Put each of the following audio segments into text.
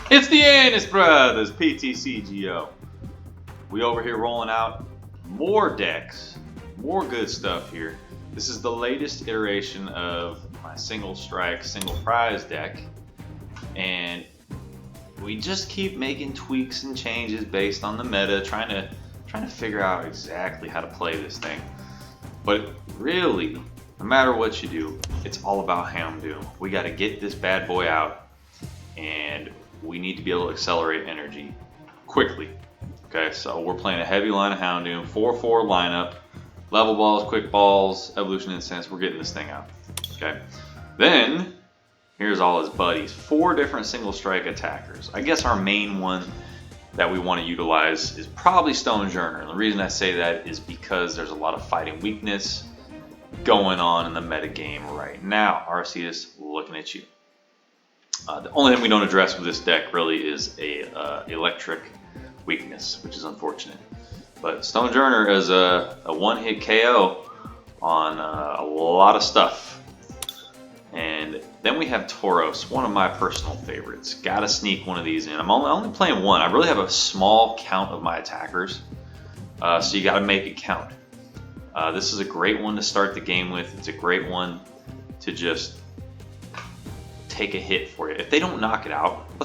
It's the Annis Brothers, PTCGO. We over here rolling out more decks, more good stuff here. This is the latest iteration of my single strike, single prize deck, and we just keep making tweaks and changes based on the meta, trying to figure out exactly how to play this thing. But really, no matter what you do, it's all about Houndoom. We got to get this bad boy out, and we need to be able to accelerate energy quickly. Okay, so we're playing a heavy line of Houndoom, 4-4 lineup, level balls, quick balls, evolution incense. We're getting this thing out. Okay, then here's all his buddies, 4 different single strike attackers. I guess our main one that we want to utilize is probably Stonejourner. And the reason I say that is because there's a lot of fighting weakness going on in the meta game right now. Arceus, looking at you. The only thing we don't address with this deck really is a electric weakness, which is unfortunate. But Stonejourner is a one-hit KO on a lot of stuff. And then we have Tauros, one of my personal favorites. Gotta sneak one of these in. I'm only playing one. I really have a small count of my attackers, so you gotta make it count. This is a great one to start the game with. It's a great one to just take a hit for you. If they don't knock it out, a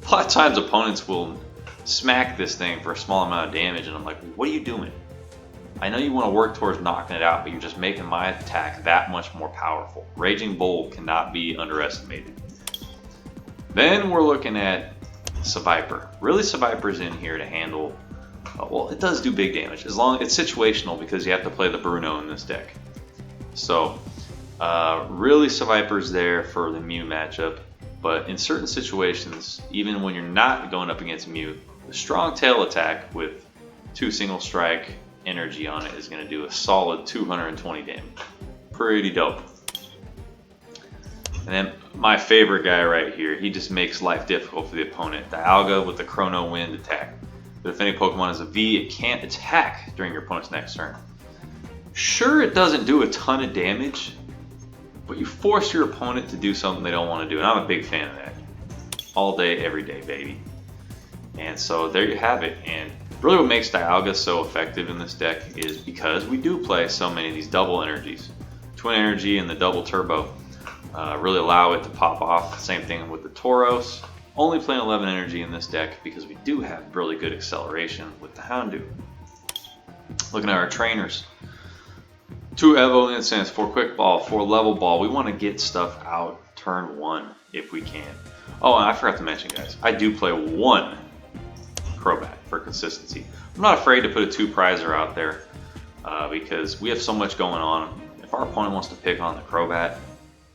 lot of times opponents will smack this thing for a small amount of damage, and I'm like, what are you doing? I know you want to work towards knocking it out, but you're just making my attack that much more powerful. Raging Bull cannot be underestimated. Then we're looking at Seviper. Really, Seviper's in here to handle, well, it does do big damage. As long it's situational because you have to play the Bruno in this deck. So, really Seviper's there for the Mew matchup, but in certain situations, even when you're not going up against Mew, the strong tail attack with 2 single strike energy on it is going to do a solid 220 damage. Pretty dope. And then my favorite guy right here, he just makes life difficult for the opponent. Dialga with the Chrono Wind attack. But if any Pokemon is a V, it can't attack during your opponent's next turn. Sure, it doesn't do a ton of damage, but you force your opponent to do something they don't want to do, and I'm a big fan of that. All day, every day, baby. And so there you have it. And really what makes Dialga so effective in this deck is because we do play so many of these double energies. Twin Energy and the double turbo really allow it to pop off. Same thing with the Tauros. Only playing 11 energy in this deck because we do have really good acceleration with the Houndoom. Looking at our trainers. 2 Evo Incense, 4 Quick Ball, 4 Level Ball. We want to get stuff out turn 1 if we can. Oh, and I forgot to mention, guys, I do play 1 Crobat for consistency. I'm not afraid to put a 2 prizer out there because we have so much going on. If our opponent wants to pick on the Crobat,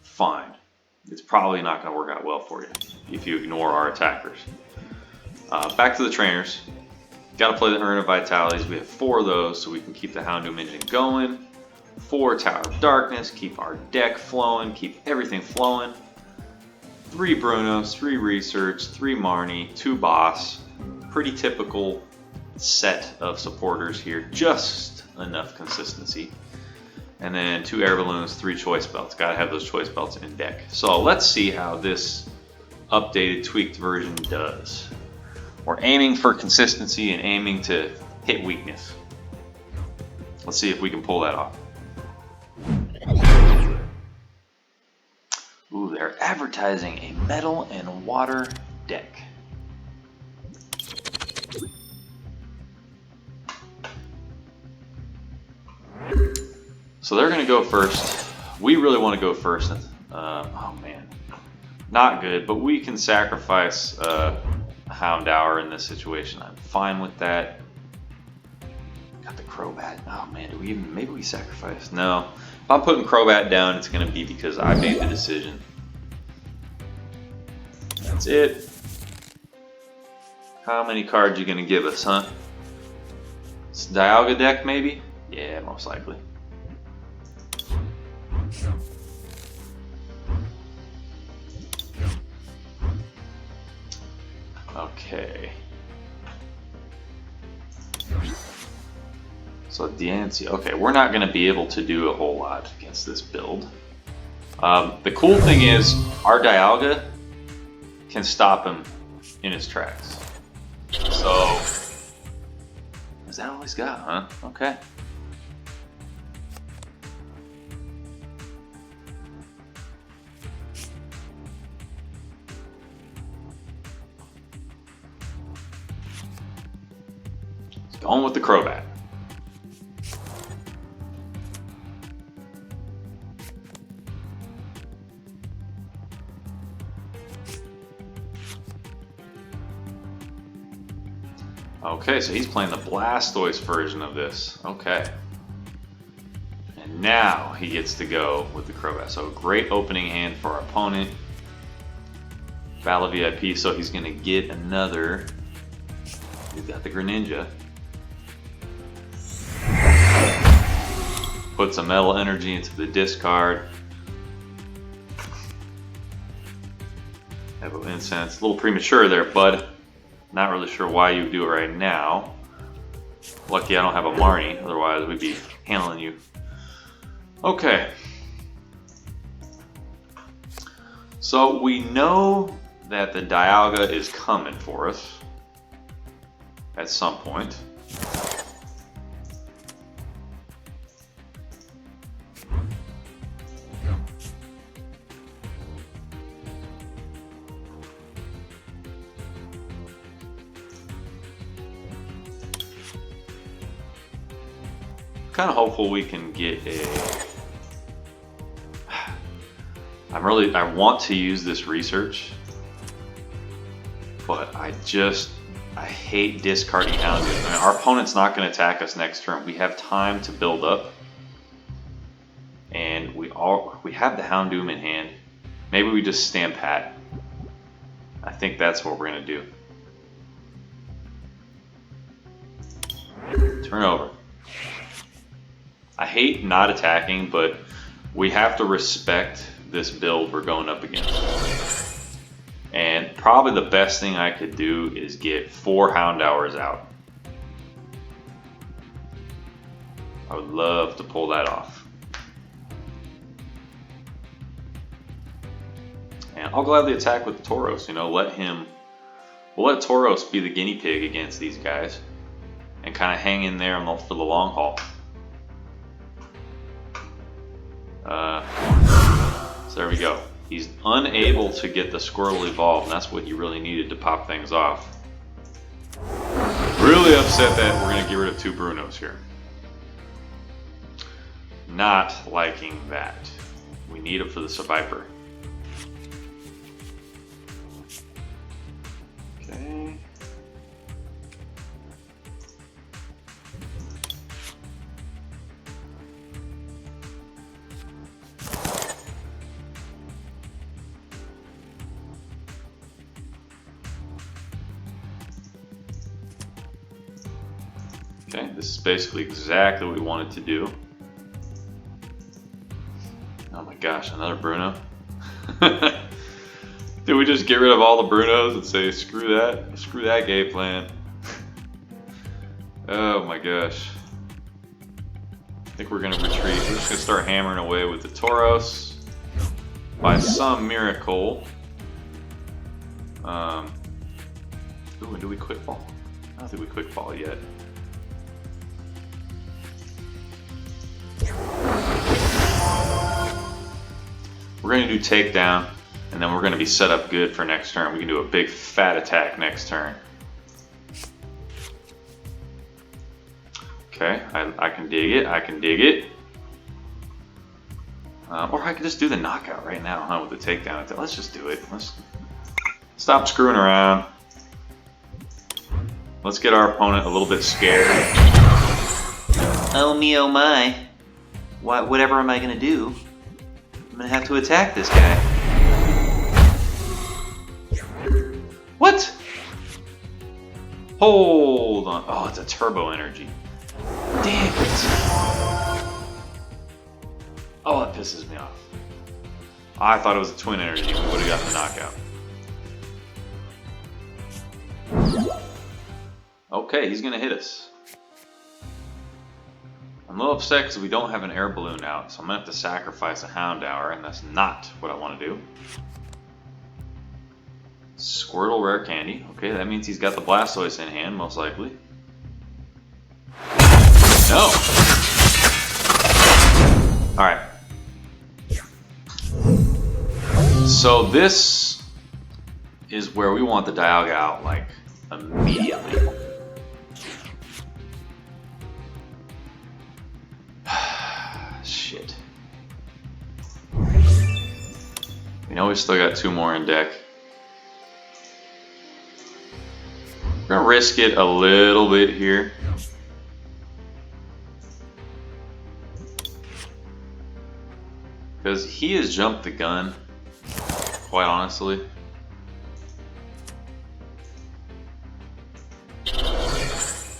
fine. It's probably not going to work out well for you if you ignore our attackers. Back to the trainers. Got to play the Urn of Vitalities. We have 4 of those so we can keep the Houndoom engine going. 4 Tower of Darkness, keep our deck flowing, keep everything flowing. 3 Brunos, 3 Research, 3 Marnie, 2 Boss. Pretty typical set of supporters here, just enough consistency. And then 2 Air Balloons, 3 Choice Belts. Gotta have those Choice Belts in deck. So let's see how this updated, tweaked version does. We're aiming for consistency and aiming to hit weakness. Let's see if we can pull that off. Ooh, they're advertising a metal and water deck. So they're going to go first. We really want to go first. Oh man, not good, but we can sacrifice Houndour in this situation. I'm fine with that. Got the Crobat. Oh man, maybe we sacrifice? No. If I'm putting Crobat down, it's going to be because I made the decision. That's it. How many cards you going to give us, huh? It's Dialga deck, maybe? Yeah, most likely. Okay. So Diancie. Okay, we're not going to be able to do a whole lot against this build. The cool thing is our Dialga can stop him in his tracks. So, is that all he's got, huh? Okay. He's going with the Crobat. Okay, so he's playing the Blastoise version of this. Okay. And now he gets to go with the Crobat. So a great opening hand for our opponent. Battle VIP, so he's going to get another. He's got the Greninja. Puts a Metal Energy into the discard. Have an Incense. A little premature there, bud. Not really sure why you would do it right now. Lucky I don't have a Marnie, otherwise we'd be handling you. Okay. So we know that the Dialga is coming for us at some point. Kind of hopeful we can get a. I want to use this research, but I hate discarding Houndoom. I mean, our opponent's not going to attack us next turn. We have time to build up, and we have the Houndoom in hand. Maybe we just stand pat. I think that's what we're going to do. Turn over. I hate not attacking, but we have to respect this build we're going up against. And probably the best thing I could do is get 4 Houndours out. I would love to pull that off. And I'll gladly attack with the Tauros, you know, we'll let Tauros be the guinea pig against these guys and kind of hang in there for the long haul. So there we go. He's unable to get the Squirtle evolved, and that's what he really needed to pop things off. Really upset that we're going to get rid of 2 Brunos here. Not liking that. We need it for the Survivor. Okay. Okay, this is basically exactly what we wanted to do. Oh my gosh, another Bruno. Did we just get rid of all the Brunos and say screw that game plan? Oh my gosh. I think we're gonna retreat. We're just gonna start hammering away with the Tauros. By some miracle. Ooh, and do we quick ball? I don't think we quick ball yet. We're going to do takedown, and then we're going to be set up good for next turn. We can do a big fat attack next turn. Okay, I can dig it. I can dig it. Or I can just do the knockout right now, huh? With the takedown. Let's just do it. Let's stop screwing around. Let's get our opponent a little bit scared. Oh me, oh my. Whatever am I going to do? I'm going to have to attack this guy. What? Hold on. Oh, it's a turbo energy. Damn it. Oh, that pisses me off. I thought it was a twin energy. We would have gotten the knockout. Okay, he's going to hit us. I'm a little upset because we don't have an air balloon out, so I'm going to have to sacrifice a Houndour, and that's not what I want to do. Squirtle rare candy. Okay, that means he's got the Blastoise in hand, most likely. No! Alright. So this is where we want the Dialga out, like, immediately. Shit. We know we still got 2 more in deck. We're gonna risk it a little bit here. Because he has jumped the gun, quite honestly.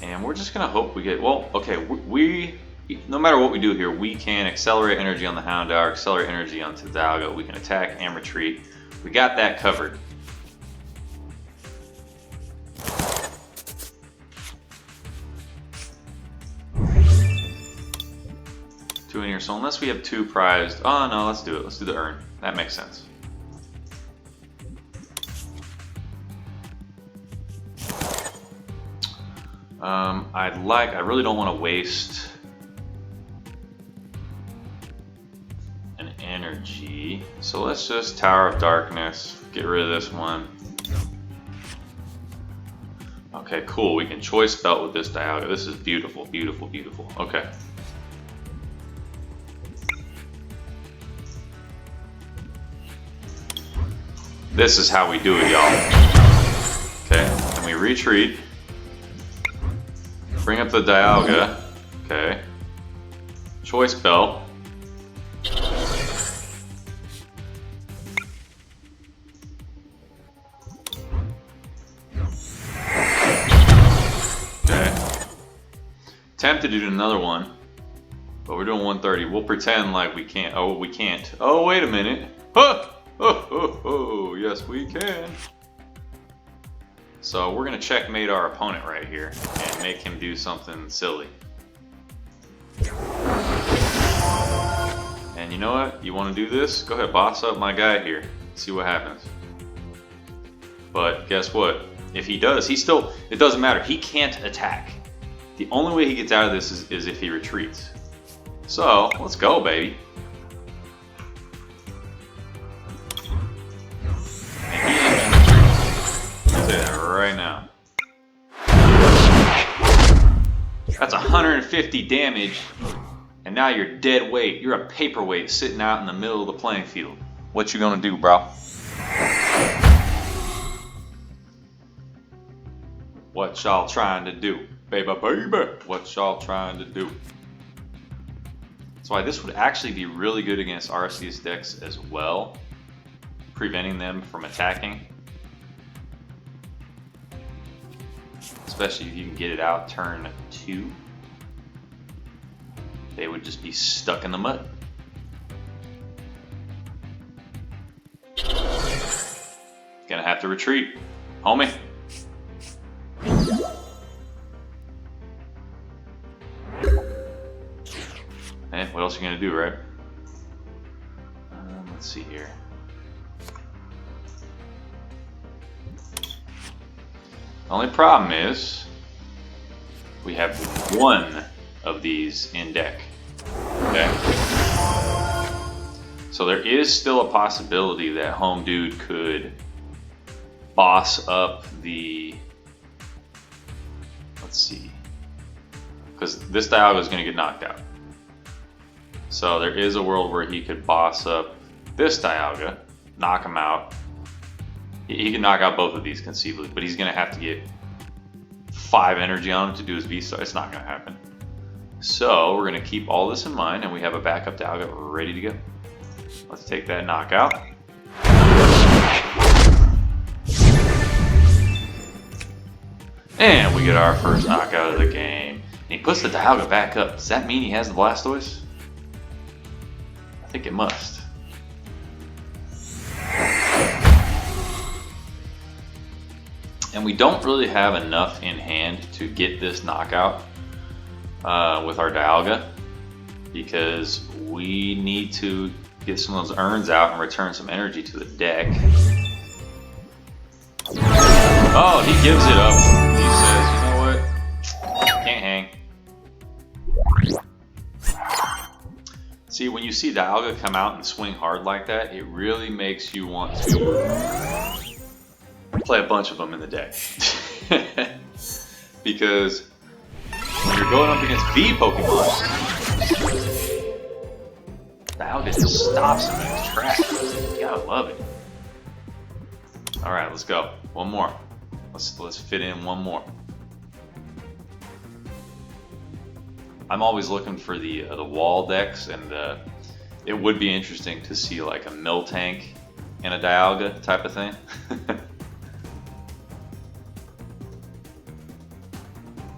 And we're just gonna hope we get, well, okay, we no matter what we do here, we can accelerate energy on the Houndour, accelerate energy onto the Dialga, we can attack and retreat. We got that covered. Two in here, so unless we have 2 prized, oh no, let's do it. Let's do the urn. That makes sense. I really don't want to waste an energy, so let's just Tower of Darkness, get rid of this one. Okay, cool, we can Choice Belt with this Dialga. This is beautiful, beautiful, beautiful. Okay. This is how we do it, y'all. Okay, and we retreat. Bring up the Dialga. Okay. Choice Belt. Okay. Tempted to do another one, but we're doing 130. We'll pretend like we can't. Oh, we can't. Oh, wait a minute. Huh! Oh, yes we can. So we're gonna checkmate our opponent right here and make him do something silly. And you know what? You wanna do this? Go ahead, boss up my guy here. See what happens. But guess what? If he does, he still, it doesn't matter. He can't attack. The only way he gets out of this is if he retreats. So, let's go, baby. Right now. That's 150 damage, and now you're dead weight. You're a paperweight sitting out in the middle of the playing field. What you gonna do, bro? What y'all trying to do? Baby, baby, what y'all trying to do? That's why this would actually be really good against Arceus decks as well, preventing them from attacking. Especially if you can get it out turn 2. They would just be stuck in the mud. Gonna have to retreat, homie. And what else are you gonna do, right? Let's see here. The only problem is we have 1 of these in deck. Okay. So there is still a possibility that Home Dude could boss up the, let's see, because this Dialga is going to get knocked out. So there is a world where he could boss up this Dialga, knock him out. He can knock out both of these conceivably, but he's going to have to get 5 energy on him to do his V-Star. It's not going to happen. So we're going to keep all this in mind, and we have a backup Dialga ready to go. Let's take that knockout. And we get our first knockout of the game. And he puts the Dialga back up. Does that mean he has the Blastoise? I think it must. And we don't really have enough in hand to get this knockout with our Dialga, because we need to get some of those urns out and return some energy to the deck. Oh, he gives it up. He says, you know what? Can't hang. See, when you see Dialga come out and swing hard like that, it really makes you want to play a bunch of them in the deck. Because when you're going up against V Pokemon, Dialga just stops him in his tracks. You gotta love it. Alright, let's go. One more. Let's fit in one more. I'm always looking for the wall decks, and it would be interesting to see like a Miltank and a Dialga type of thing.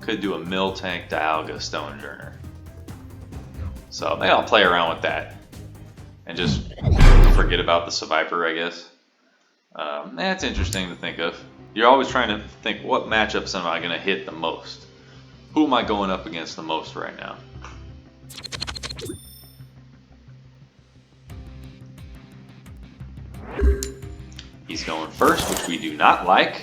Could do a Miltank Dialga Stonejourner. So maybe I'll play around with that and just forget about the Survivor, I guess. That's interesting to think of. You're always trying to think, what matchups am I going to hit the most? Who am I going up against the most right now? He's going first, which we do not like.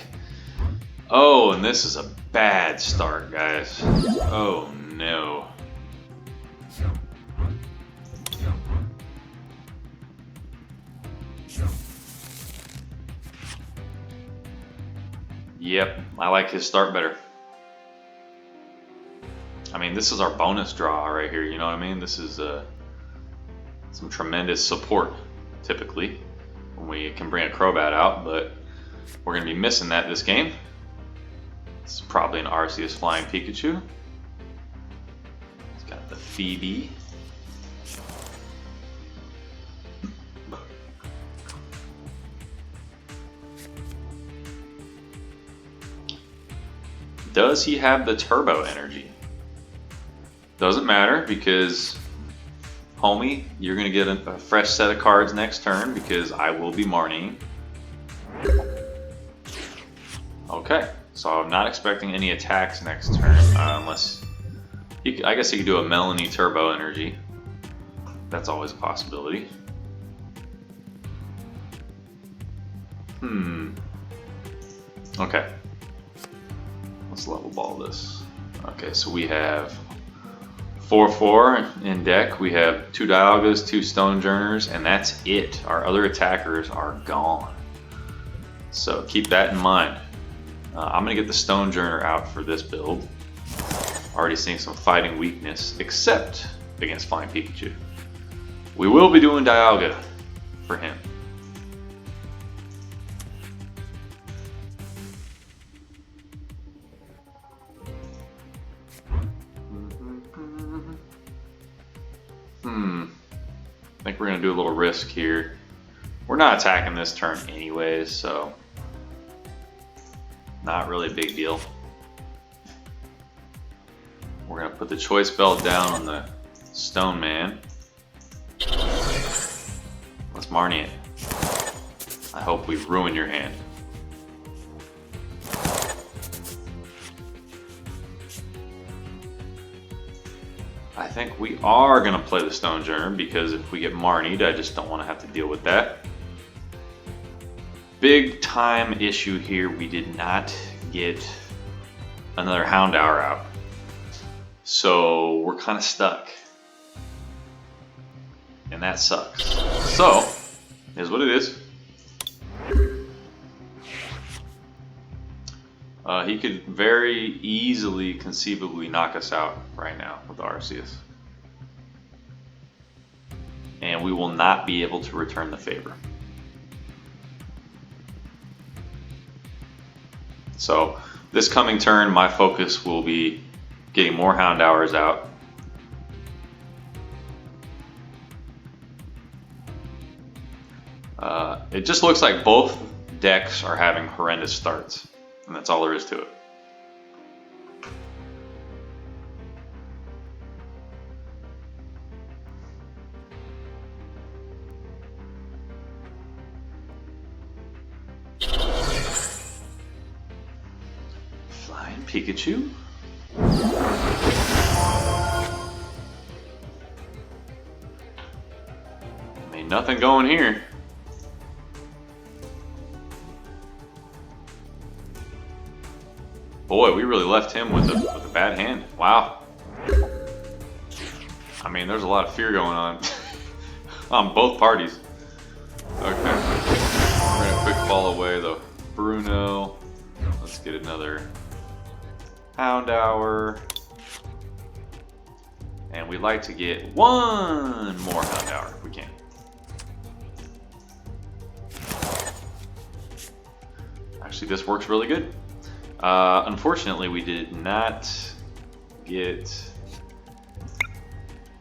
Oh, and this is a bad start, guys. Oh no. Yep, I like his start better. I mean, this is our bonus draw right here, you know what I mean? This is some tremendous support, typically, when we can bring a Crobat out, but we're going to be missing that this game. It's probably an Arceus Flying Pikachu. It's got the Phoebe. Does he have the Turbo Energy? Doesn't matter, because, homie, you're going to get a fresh set of cards next turn, because I will be Marnieing. Okay, so I'm not expecting any attacks next turn, unless... I guess he could do a Melanie Turbo Energy. That's always a possibility. Okay. Let's level ball this. Okay, so we have 4/4 in deck. We have 2 Dialgas, 2 Stonejourners, and that's it. Our other attackers are gone. So keep that in mind. I'm going to get the Stonejourner out for this build. Already seeing some fighting weakness, except against Flying Pikachu. We will be doing Dialga for him. I think we're going to do a little risk here. We're not attacking this turn anyways, so not really a big deal. We're going to put the Choice Belt down on the Stone Man. Let's Marnie it. I hope we ruin your hand. I think we are going to play the Stonejourner, because if we get Marnied, I just don't want to have to deal with that. Big time issue here, we did not get another Houndour out. So we're kind of stuck. And that sucks. So, here's what it is. He could very easily, conceivably knock us out right now with Arceus. And we will not be able to return the favor. So, this coming turn, my focus will be getting more Houndours out. It just looks like both decks are having horrendous starts. And that's all there is to it. Flying Pikachu. Ain't nothing going here. Boy, we really left him with a bad hand. Wow. I mean, there's a lot of fear going on on both parties. Okay. We're gonna quick fall away the Bruno. Let's get another Hound Hour. And we'd like to get one more Hound Hour if we can. Actually, this works really good. Unfortunately, we did not get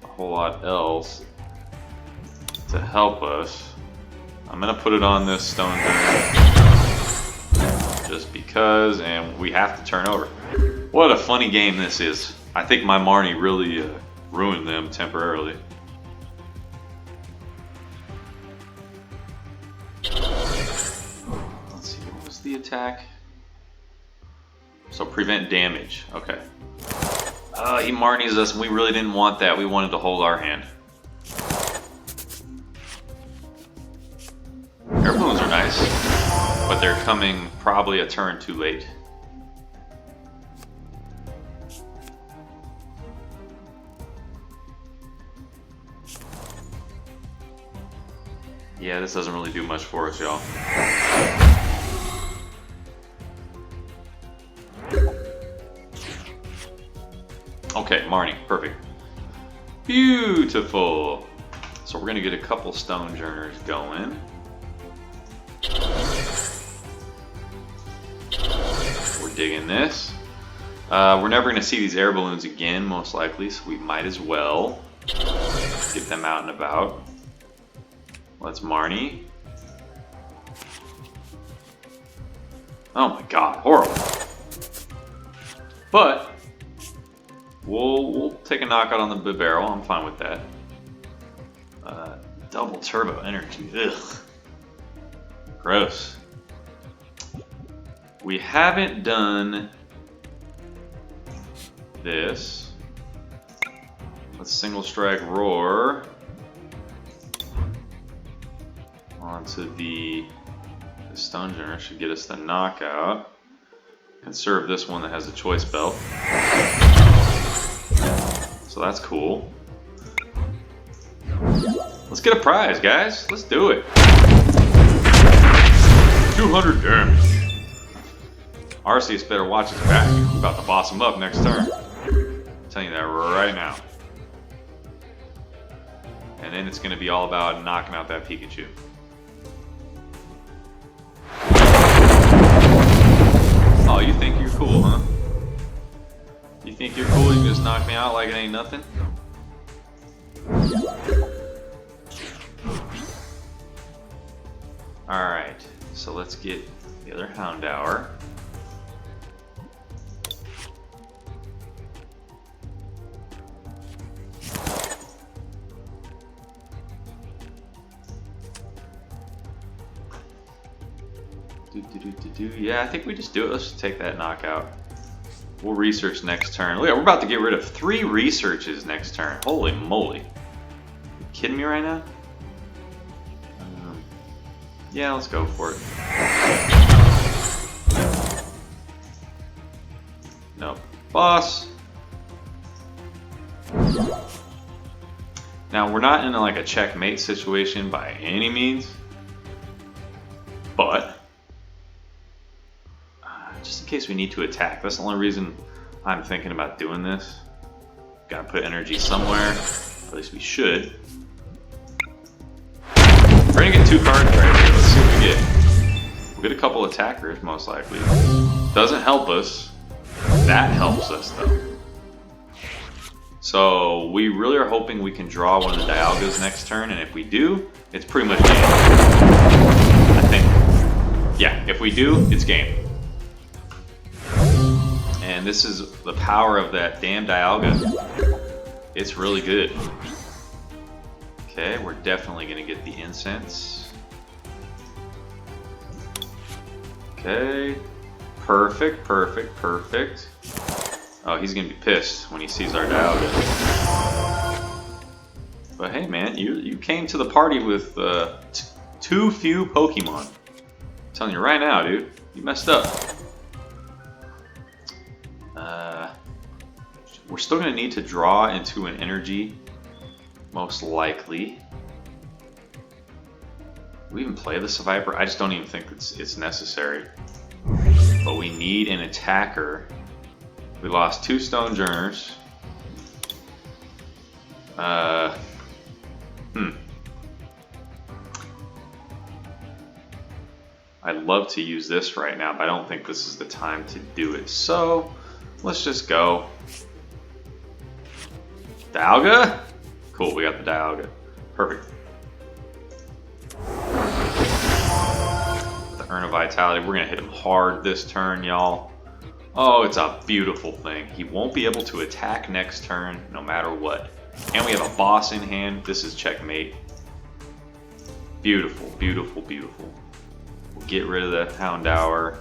a whole lot else to help us. I'm gonna put it on this stone turn just because, and we have to turn over. What a funny game this is. I think my Marnie really ruined them temporarily. Let's see, what was the attack? So prevent damage. Okay. He Marnies us, and we really didn't want that. We wanted to hold our hand. Air balloons are nice, but they're coming probably a turn too late. Yeah, this doesn't really do much for us, y'all. Okay, Marnie, perfect. Beautiful. So we're gonna get a couple stone journers going. We're digging this. We're never gonna see these air balloons again, most likely, so we might as well get them out and about. Let's Marnie. Oh my god, horrible. But we'll take a knockout on the barrel. I'm fine with that. Double turbo energy. Ugh. Gross. We haven't done this. Let's single strike roar onto the stun generator. Should get us the knockout. Conserve this one that has a choice belt. So that's cool. Let's get a prize, guys. Let's do it. 200 damage. Arceus better watch his back. We're about to boss him up next turn. I'm telling you that right now. And then it's going to be all about knocking out that Pikachu. Oh, you think you're cool, huh? You think you're cool? You can just knock me out like it ain't nothing? Alright, so let's get the other Hound Hour. Yeah, I think we just do it. Let's just take that knockout. We'll research next turn. Look, we're about to get rid of 3 researches next turn. Holy moly. You kidding me right now? Yeah, let's go for it. Nope. Boss. Now, we're not in like a checkmate situation by any means. But just in case we need to attack. That's the only reason I'm thinking about doing this. Gotta put energy somewhere. At least we should. We're gonna get 2 cards right here. Let's see what we get. We'll get a couple attackers, most likely. Doesn't help us. That helps us, though. So we really are hoping we can draw one of the Dialgas next turn, and if we do, it's pretty much game. I think. Yeah, if we do, it's game. And this is the power of that damn Dialga. It's really good. Okay, we're definitely going to get the incense. Okay. Perfect, perfect, perfect. Oh, he's going to be pissed when he sees our Dialga. But hey man, you came to the party with too few Pokemon. I'm telling you right now, dude. You messed up. We're still going to need to draw into an energy, most likely. Do we even play the Viper? I just don't even think it's necessary. But we need an attacker. We lost 2 Stone Journers. I'd love to use this right now, but I don't think this is the time to do it. So let's just go. Dialga? Cool, we got the Dialga. Perfect. The Urn of Vitality, we're gonna hit him hard this turn, y'all. Oh, it's a beautiful thing. He won't be able to attack next turn no matter what. And we have a boss in hand. This is checkmate. Beautiful, beautiful, beautiful. We'll get rid of the Houndour.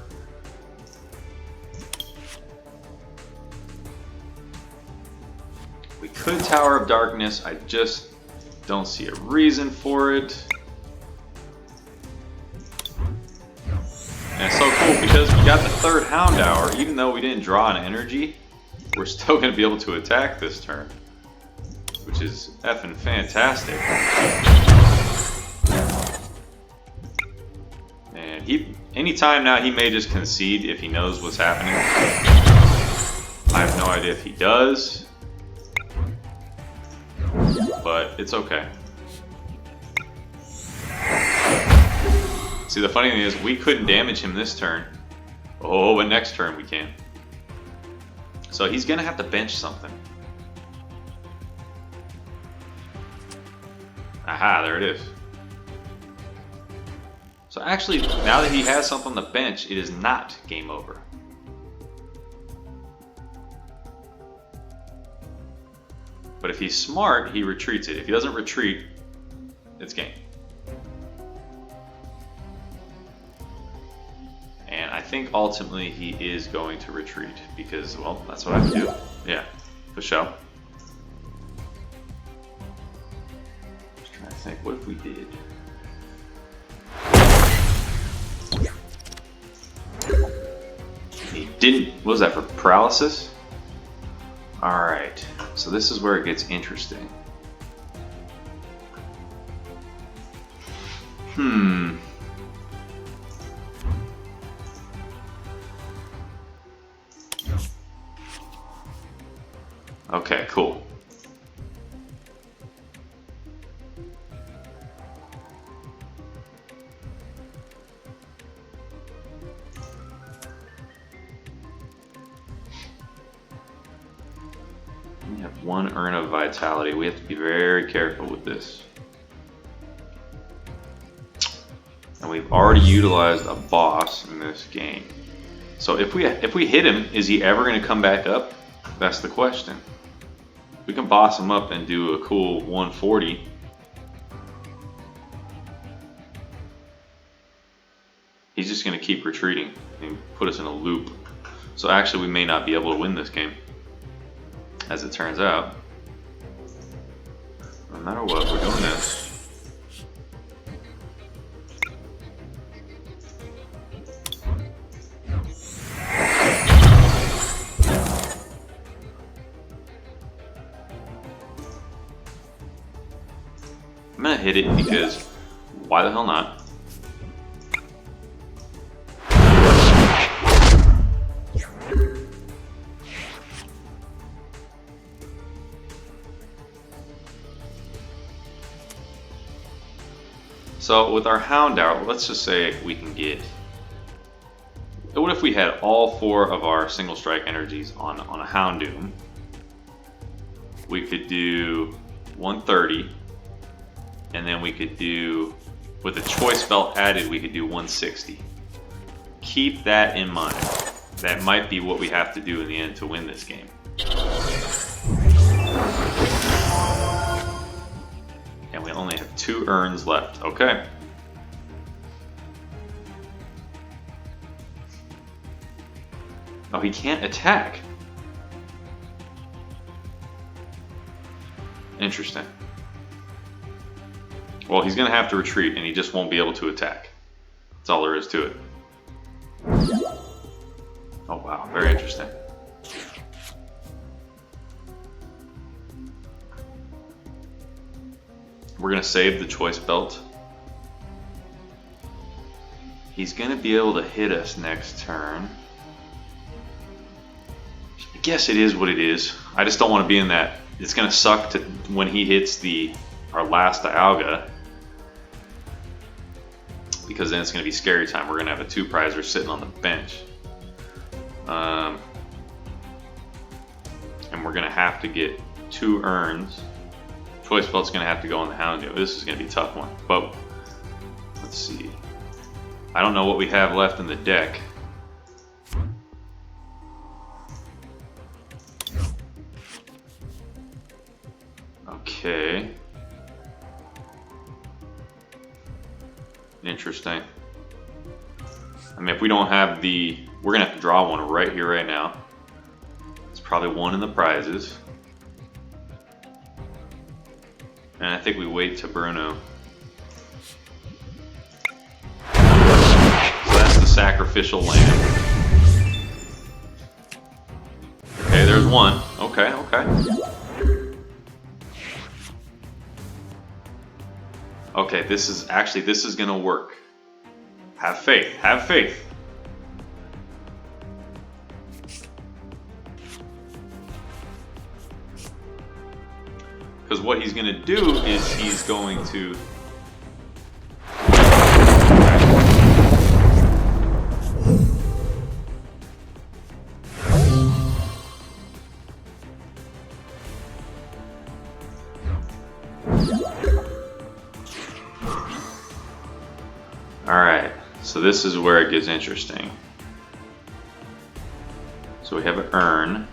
We could Tower of Darkness. I just don't see a reason for it. And it's so cool because we got the 3rd Houndour. Even though we didn't draw an energy, we're still going to be able to attack this turn, which is effing fantastic. And anytime now he may just concede if he knows what's happening. I have no idea if he does, but it's okay. See, the funny thing is we couldn't damage him this turn. Oh, but next turn we can. So he's gonna have to bench something. Aha, there it is. So actually, now that he has something on the bench, it is not game over. But if he's smart, he retreats it. If he doesn't retreat, it's game. And I think ultimately he is going to retreat because, well, that's what I have to do. Yeah, for sure. Just trying to think, what if we did? He didn't, what was that, for paralysis? Alright, so this is where it gets interesting. Okay, cool. We have 1 Urn of Vitality. We have to be very careful with this. And we've already utilized a boss in this game. So if we hit him, is he ever going to come back up? That's the question. We can boss him up and do a cool 140. He's just going to keep retreating and put us in a loop. So actually we may not be able to win this game, as it turns out. No matter what, we're doing this. I'm gonna hit it because why the hell not? So with our Houndour, let's just say we can get... What if we had all 4 of our single strike energies on a Houndoom? We could do 130. And then we could do, with the choice belt added, we could do 160. Keep that in mind. That might be what we have to do in the end to win this game. And we only have 2 urns left. Okay. Oh, he can't attack. Interesting. Well, he's going to have to retreat, and he just won't be able to attack. That's all there is to it. Oh, wow. Very interesting. We're going to save the choice belt. He's going to be able to hit us next turn. I guess it is what it is. I just don't want to be in that. It's going to suck to when he hits our last Dialga, because then it's going to be scary time. We're going to have a 2-prizer sitting on the bench. And we're going to have to get 2 urns. Choice belt's going to have to go on the Houndoom. This is going to be a tough one. But let's see. I don't know what we have left in the deck. Okay. Interesting. I mean, if we don't have we're going to have to draw one right here, right now. It's probably one in the prizes. And I think we wait to Bruno. Sacrificial land. Okay, there's one. Okay, okay. Okay, this is gonna work. Have faith. Have faith. Because what he's gonna do is he's going to. Alright, so this is where it gets interesting. So we have an urn.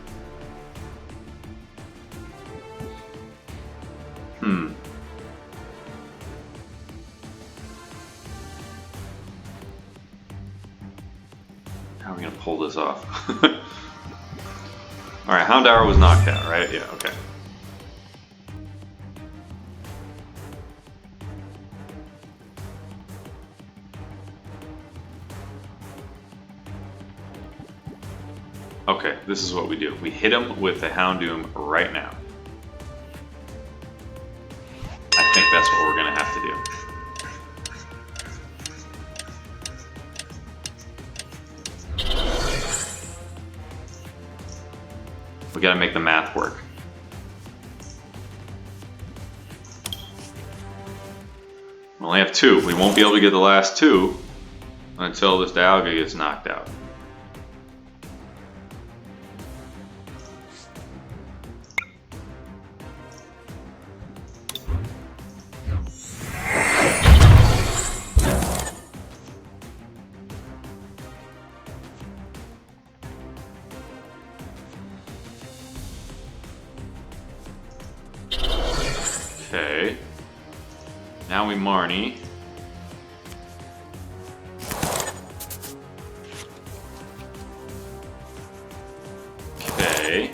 How are we going to pull this off? Alright, Houndour was knocked out, right? Yeah, okay. Okay, this is what we do. We hit him with the Houndoom right now. I think that's what we're going to have to do. We got to make the math work. We only have 2. We won't be able to get the last 2 until this Dialga gets knocked out. Okay. Now we Marnie. Okay.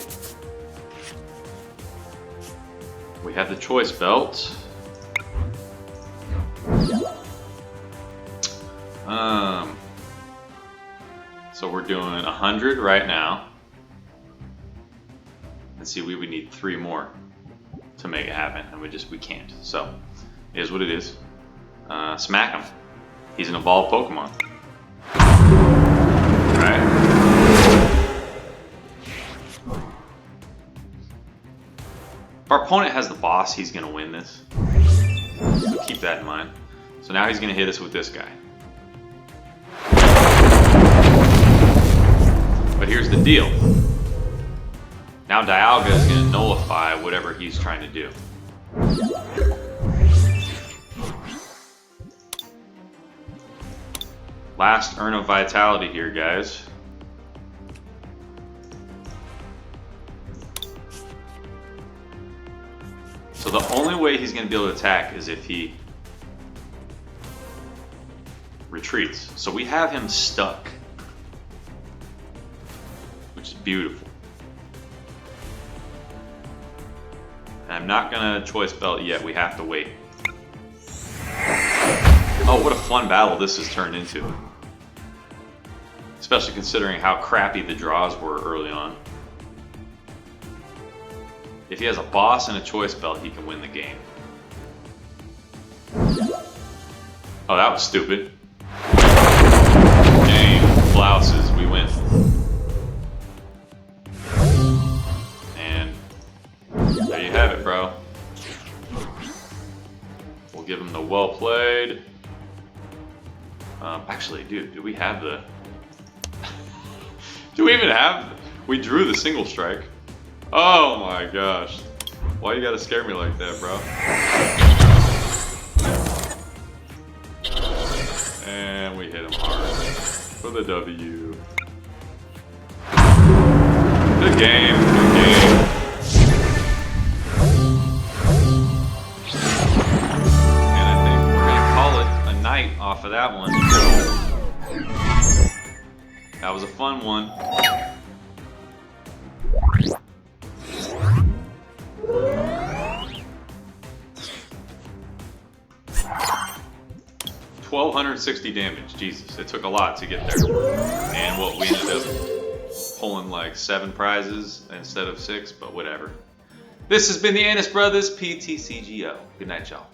We have the choice belt. So we're doing 100 right now. Let's see, we would need 3 more to make it happen, and we can't. So it is what it is. Smack him. He's an evolved Pokemon. Right. If our opponent has the boss, he's gonna win this. So keep that in mind. So now he's gonna hit us with this guy. But here's the deal. Now Dialga is going to nullify whatever he's trying to do. Last Urn of Vitality here, guys. So the only way he's going to be able to attack is if he retreats. So we have him stuck, which is beautiful. I'm not gonna choice belt yet, we have to wait. Oh, what a fun battle this has turned into. Especially considering how crappy the draws were early on. If he has a boss and a choice belt, he can win the game. Oh, that was stupid. Game. Blouses. We win. And there you have it, bro. We'll give him the well played. Actually, dude, do we have the... do we even have... We drew the single strike. Oh my gosh. Why you gotta scare me like that, bro? And we hit him hard for the W. Good game, good game. And I think we're gonna call it a night off of that one. That was a fun one. $1,260 damage. Jesus, it took a lot to get there. And what we ended up pulling like 7 prizes instead of 6, but whatever. This has been the Annis Brothers PTCGO. Good night, y'all.